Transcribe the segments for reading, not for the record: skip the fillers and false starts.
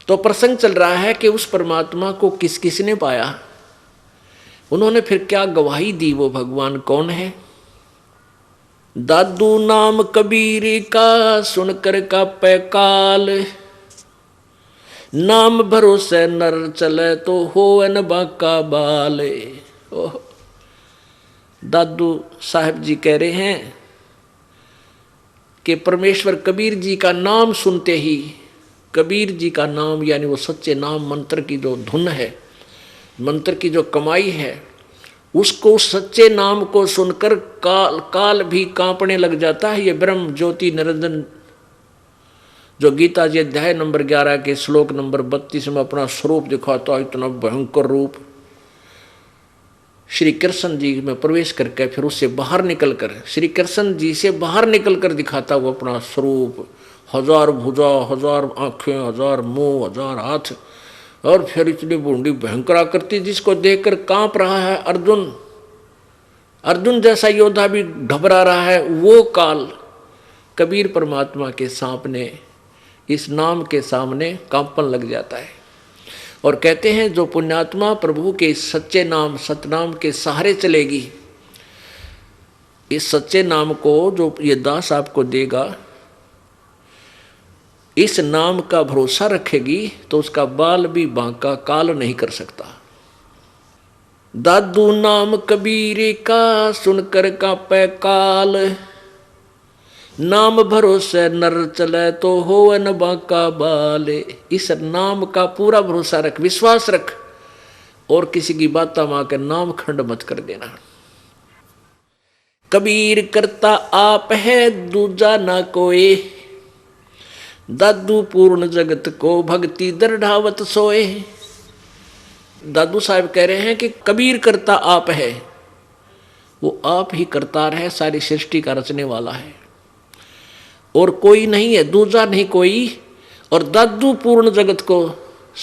तो प्रसंग चल रहा है कि उस परमात्मा को किस किसने पाया, उन्होंने फिर क्या गवाही दी, वो भगवान कौन है। दादू नाम कबीर का सुनकर का पैकाल, नाम भरोसे नर चले तो होवन बाका बाल। ओह, दादू साहब जी कह रहे हैं कि परमेश्वर कबीर जी का नाम सुनते ही, कबीर जी का नाम यानी वो सच्चे नाम मंत्र की जो धुन है, मंत्र की जो कमाई है, उसको सच्चे नाम को सुनकर काल भी कांपने लग जाता है। ये ब्रह्म ज्योति निरंजन जो गीता जी अध्याय नंबर 11 के श्लोक नंबर 32 में अपना स्वरूप दिखाता है, इतना भयंकर रूप, श्री कृष्ण जी में प्रवेश करके फिर उससे बाहर निकलकर, श्री कृष्ण जी से बाहर निकलकर दिखाता हुआ अपना स्वरूप, 1000 भुजा, 1000 आंखें, 1000 मुंह, 1000 हाथ, और फिर इतनी बूंदी भयंकर आकृति जिसको देखकर कांप रहा है अर्जुन, अर्जुन जैसा योद्धा भी घबरा रहा है। वो काल कबीर परमात्मा के सामने, इस नाम के सामने कांपन लग जाता है। और कहते हैं जो पुण्यात्मा प्रभु के सच्चे नाम, सतनाम के सहारे चलेगी, इस सच्चे नाम को जो ये दास आपको देगा, इस नाम का भरोसा रखेगी, तो उसका बाल भी बांका काल नहीं कर सकता। दादू नाम कबीर का सुनकर का पैकाल, नाम भरोसे नर चले तो होवन बाका बाले। इस नाम का पूरा भरोसा रख, विश्वास रख, और किसी की बात मां के नाम खंड मत कर देना। कबीर करता आप है दूजा ना कोई, दादू पूर्ण जगत को भक्ति दृढ़ावत सोए। दादू साहब कह रहे हैं कि कबीर करता आप है, वो आप ही करतार है, सारी सृष्टि का रचने वाला है, और कोई नहीं है, दूजा नहीं कोई। और दादू पूर्ण जगत को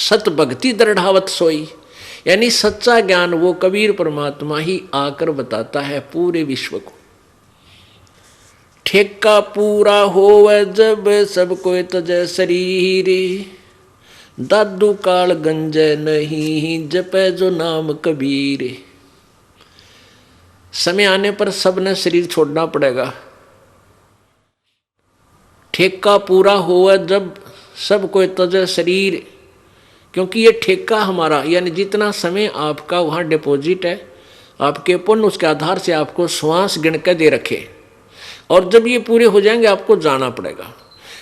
सत भक्ति दृढ़ावत सोई, यानी सच्चा ज्ञान वो कबीर परमात्मा ही आकर बताता है पूरे विश्व को। ठेका पूरा होवे जब सब कोई तजय शरीर, दादू काल गंजय नहीं जपे जो नाम कबीर। समय आने पर सबने शरीर छोड़ना पड़ेगा। ठेका पूरा हुआ जब सब कोई तजे शरीर, क्योंकि ये ठेका हमारा, यानी जितना समय आपका वहाँ डिपॉजिट है, आपके पुण्य, उसके आधार से आपको श्वास गिन के दे रखे, और जब ये पूरे हो जाएंगे आपको जाना पड़ेगा।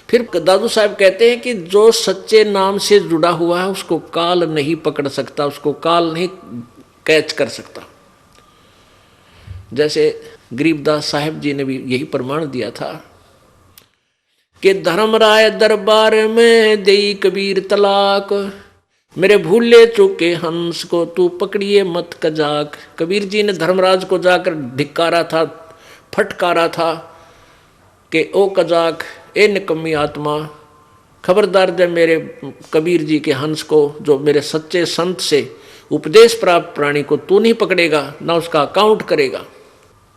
फिर दादू साहब कहते हैं कि जो सच्चे नाम से जुड़ा हुआ है उसको काल नहीं पकड़ सकता, उसको काल नहीं कैच कर सकता। जैसे गरीबदास साहब जी ने भी यही प्रमाण दिया था कि धर्मराय दरबार में देई कबीर तलाक, मेरे भूले चूके हंस को तू पकड़िए मत कजाक। कबीर जी ने धर्मराज को जाकर धिक्कारा था, फटकारा था कि ओ कजाक, ए निकम्मी आत्मा, खबरदार जब मेरे कबीर जी के हंस को, जो मेरे सच्चे संत से उपदेश प्राप्त प्राणी को तू नहीं पकड़ेगा, ना उसका अकाउंट करेगा।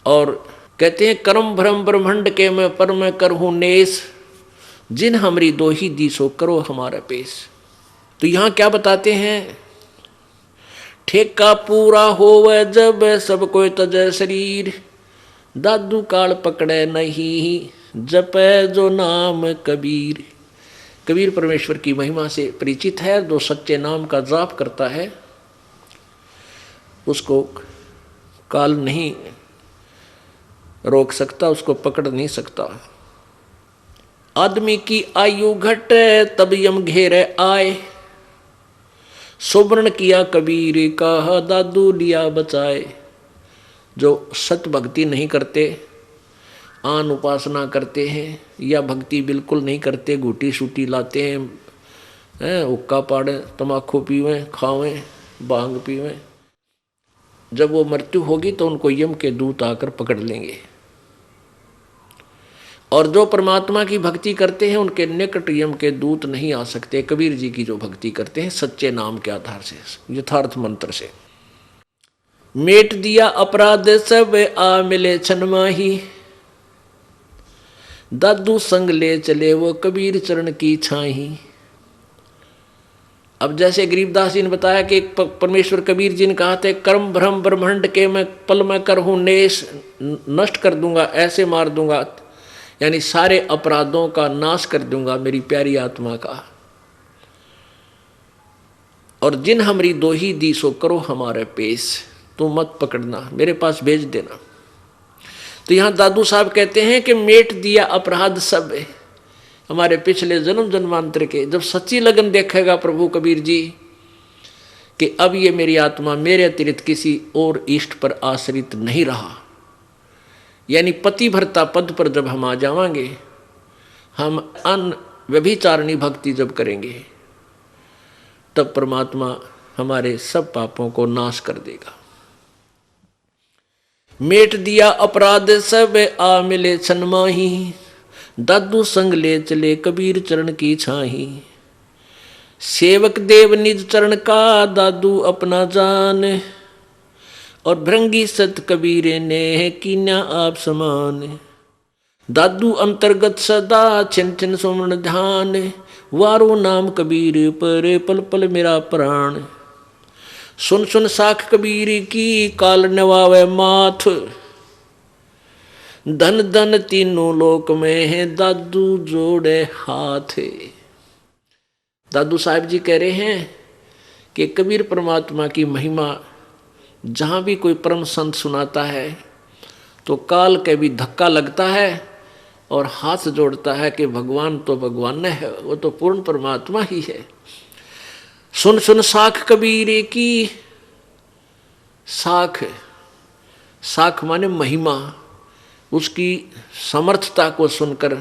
और कहते हैं कर्म भ्रम ब्रह्मंड के मैं पर मैं करहूँ नेस, जिन हमरी दोही दी सो करो हमारा पेश। तो यहाँ क्या बताते हैं, ठेका पूरा होवे जब सब कोई तजय शरीर, दादू काल पकड़े नहीं जपे जो नाम कबीर। कबीर परमेश्वर की महिमा से परिचित है, जो सच्चे नाम का जाप करता है उसको काल नहीं रोक सकता, उसको पकड़ नहीं सकता। आदमी की आयु घटे तब यम घेरे आए, सुवर्ण किया कबीर का दादू लिया बचाए। जो सत भक्ति नहीं करते, आन उपासना करते हैं, या भक्ति बिल्कुल नहीं करते, घूटी सूटी लाते हैं, हुक्का पाड़े, तम्बाकू पीवें, खावें, भांग पीवें, जब वो मृत्यु होगी तो उनको यम के दूत आकर पकड़ लेंगे। और जो परमात्मा की भक्ति करते हैं उनके निकट यम के दूत नहीं आ सकते। कबीर जी की जो भक्ति करते हैं सच्चे नाम के आधार से, यथार्थ मंत्र से। मेट दिया अपराध सब आ मिले छन माही, दादू संग ले चले वो कबीर चरण की छाही। अब जैसे गरीबदास जी ने बताया कि परमेश्वर कबीर जी ने कहा था, कर्म भ्रम ब्रह्मांड के मैं पल में करहूं नेश, नष्ट कर दूंगा, ऐसे मार दूंगा, यानी सारे अपराधों का नाश कर दूंगा मेरी प्यारी आत्मा का। और जिन हमरी दोही दी सो करो हमारे पेश, तू मत पकड़ना, मेरे पास भेज देना। तो यहां दादू साहब कहते हैं कि मेट दिया अपराध सब है, हमारे पिछले जन्म जन्मांतर के। जब सच्ची लगन देखेगा प्रभु कबीर जी कि अब ये मेरी आत्मा मेरे अतिरिक्त किसी और इष्ट पर आश्रित नहीं रहा, यानी पतिव्रता पद पर जब हम आ जावांगे, हम अन व्यभिचारिणी भक्ति जब करेंगे, तब परमात्मा हमारे सब पापों को नाश कर देगा। मेट दिया अपराध सब आ मिले छन माही, दादू संग ले चले कबीर चरण की छाही। सेवक देव निज चरण का दादू अपना जान, और भृंगी सत कबीर ने कीन्या आप समान। दादू अंतर्गत सदा छिन छिन सुमन ध्यान, वारो नाम कबीर पर पल पल मेरा प्राण। सुन सुन साख कबीर की काल नवावे माथ, धन धन तीनों लोक में है दादू जोड़े हाथ। दादू साहब जी कह रहे हैं कि कबीर परमात्मा की महिमा जहाँ भी कोई परम संत सुनाता है तो काल के भी धक्का लगता है और हाथ जोड़ता है कि भगवान तो भगवान है, वो तो पूर्ण परमात्मा ही है। सुन सुन साख कबीर की, साख, साख माने महिमा, उसकी समर्थता को सुनकर,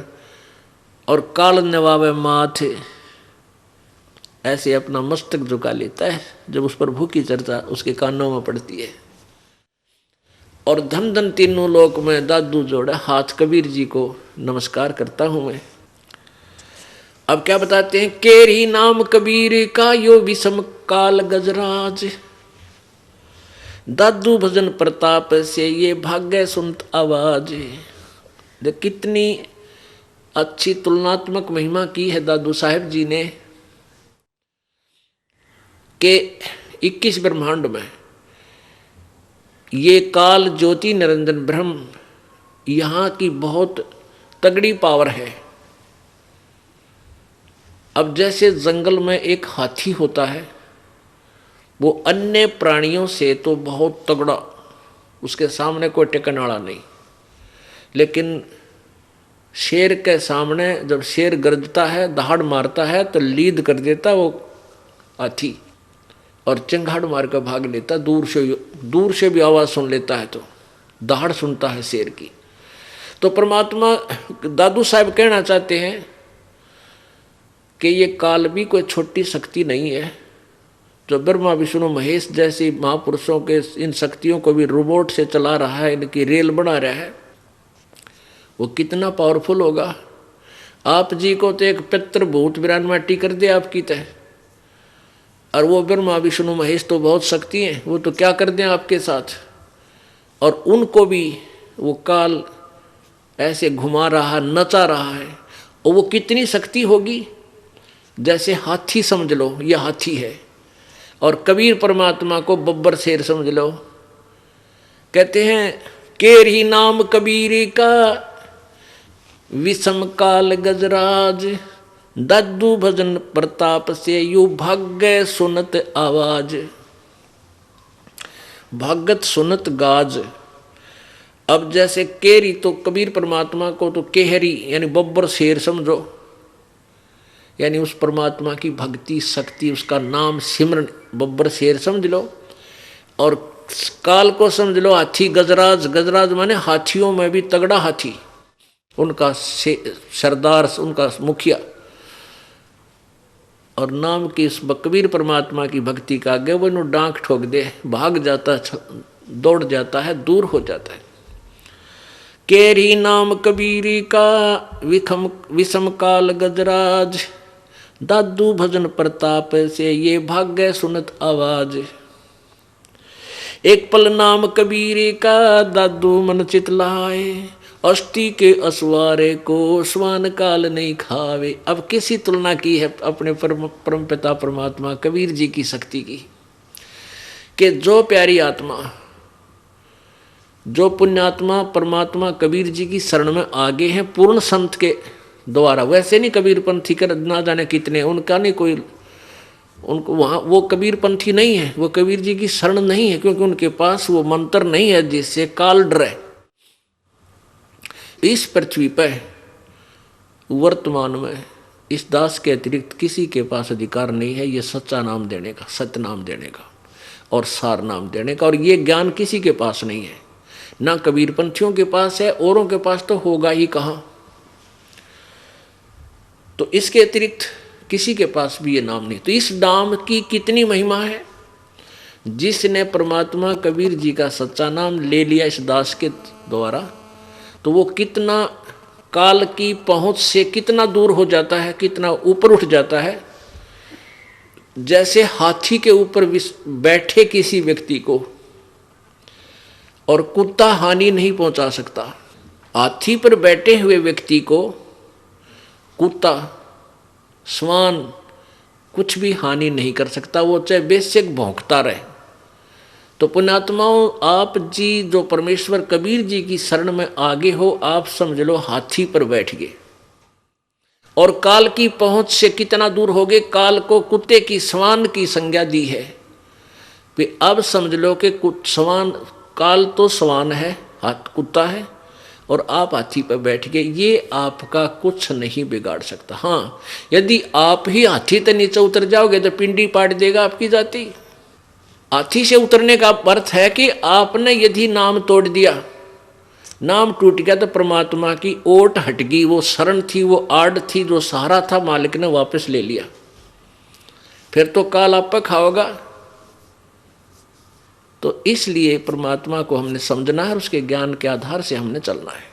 और काल नवावे माथे, ऐसे अपना मस्तक झुका लेता है जब उस प्रभु की चर्चा उसके कानों में पड़ती है। और धन धन तीनों लोक में दादू जोड़ा हाथ, कबीर जी को नमस्कार करता हूं मैं। अब क्या बताते हैं, केरी नाम कबीर का यो विषम काल गजराज, दादू भजन प्रताप से ये भाग्य सुनत आवाज। देख कितनी अच्छी तुलनात्मक महिमा की है दादू साहेब जी ने कि 21 ब्रह्मांड में ये काल ज्योति निरंजन ब्रह्म, यहाँ की बहुत तगड़ी पावर है। अब जैसे जंगल में एक हाथी होता है, वो अन्य प्राणियों से तो बहुत तगड़ा, उसके सामने कोई टिकने वाला नहीं, लेकिन शेर के सामने जब शेर गरजता है, दहाड़ मारता है तो लीद कर देता वो हाथी, और चिंगाड़ मार कर भाग लेता, दूर से भी आवाज़ सुन लेता है तो दहाड़ सुनता है शेर की। तो परमात्मा दादू साहब कहना चाहते हैं कि ये काल भी कोई छोटी शक्ति नहीं है, जो ब्रह्मा विष्णु महेश जैसी महापुरुषों के इन शक्तियों को भी रोबोट से चला रहा है, इनकी रेल बना रहा है, वो कितना पावरफुल होगा। आप जी को तो एक पितृ भूत विरान माटी कर दे आपकी तय, और वो ब्रह्मा विष्णु महेश तो बहुत शक्ति हैं, वो तो क्या कर दें आपके साथ। और उनको भी वो काल ऐसे घुमा रहा, नचा रहा है, और वो कितनी शक्ति होगी, जैसे हाथी समझ लो, यह हाथी है, और कबीर परमात्मा को बब्बर शेर समझ लो। कहते हैं केर ही नाम कबीर का विषम काल गजराज, दादू भजन प्रताप से यू भाग्य सुनत आवाज। भागत सुनत गाज। अब जैसे केरी तो कबीर परमात्मा को तो केहरी यानी बब्बर शेर समझो, यानी उस परमात्मा की भक्ति शक्ति, उसका नाम सिमरन, बब्बर शेर समझ लो। और काल को समझ लो हाथी गजराज। गजराज माने हाथियों में भी तगड़ा हाथी, उनका सरदार, उनका मुखिया। और नाम की इस कबीर परमात्मा की भक्ति का आगे वो इन्हों डांक ठोक दे, भाग जाता, दौड़ जाता है, दूर हो जाता है। केरी नाम कबीरी का विषम काल गजराज, दादू भजन प्रताप से ये भाग्य सुनत आवाज। एक पल नाम कबीर का दादू मन चित लाए, अष्टि के असवारे को स्वान काल नहीं खावे। अब किसी तुलना की है अपने परम पिता परमात्मा कबीर जी की शक्ति की, कि जो प्यारी आत्मा, जो पुण्यात्मा परमात्मा कबीर जी की शरण में आगे हैं पूर्ण संत के द्वारा, वैसे नहीं कबीर पंथी कर ना जाने कितने, उनका नहीं कोई, उनको वहाँ वो कबीर पंथी नहीं है, वो कबीर जी की शरण नहीं है, क्योंकि उनके पास वो मंत्र नहीं है जिससे काल डरे। इस पृथ्वी पर वर्तमान में इस दास के अतिरिक्त किसी के पास अधिकार नहीं है ये सच्चा नाम देने का, सत्य नाम देने का और सार नाम देने का, और ये ज्ञान किसी के पास नहीं है, ना कबीर पंथियों के पास है, औरों के पास तो होगा ही कहाँ। तो इसके अतिरिक्त किसी के पास भी ये नाम नहीं। तो इस नाम की कितनी महिमा है, जिसने परमात्मा कबीर जी का सच्चा नाम ले लिया इस दास के द्वारा, तो वो कितना काल की पहुंच से कितना दूर हो जाता है, कितना ऊपर उठ जाता है। जैसे हाथी के ऊपर बैठे किसी व्यक्ति को और कुत्ता हानि नहीं पहुंचा सकता, हाथी पर बैठे हुए व्यक्ति को कुत्ता श्वान कुछ भी हानि नहीं कर सकता, वो चाहे बेशक भौंकता रहे। तो पुण्यात्माओं, आप जी जो परमेश्वर कबीर जी की शरण में आगे हो, आप समझ लो हाथी पर बैठ गए और काल की पहुंच से कितना दूर हो गए। काल को कुत्ते की श्वान की संज्ञा दी है, अब समझ लो कि श्वान, काल तो श्वान है, कुत्ता है, और आप हाथी पर बैठ गए, ये आपका कुछ नहीं बिगाड़ सकता। हाँ, यदि आप ही हाथी से नीचे उतर जाओगे तो पिंडी पाट देगा आपकी जाति। हाथी से उतरने का अर्थ है कि आपने यदि नाम तोड़ दिया, नाम टूट गया, तो परमात्मा की ओट हट गई, वो शरण थी, वो आड़ थी, जो सहारा था, मालिक ने वापस ले लिया, फिर तो काल आप पर खाओगा। तो इसलिए परमात्मा को हमने समझना है और उसके ज्ञान के आधार से हमने चलना है।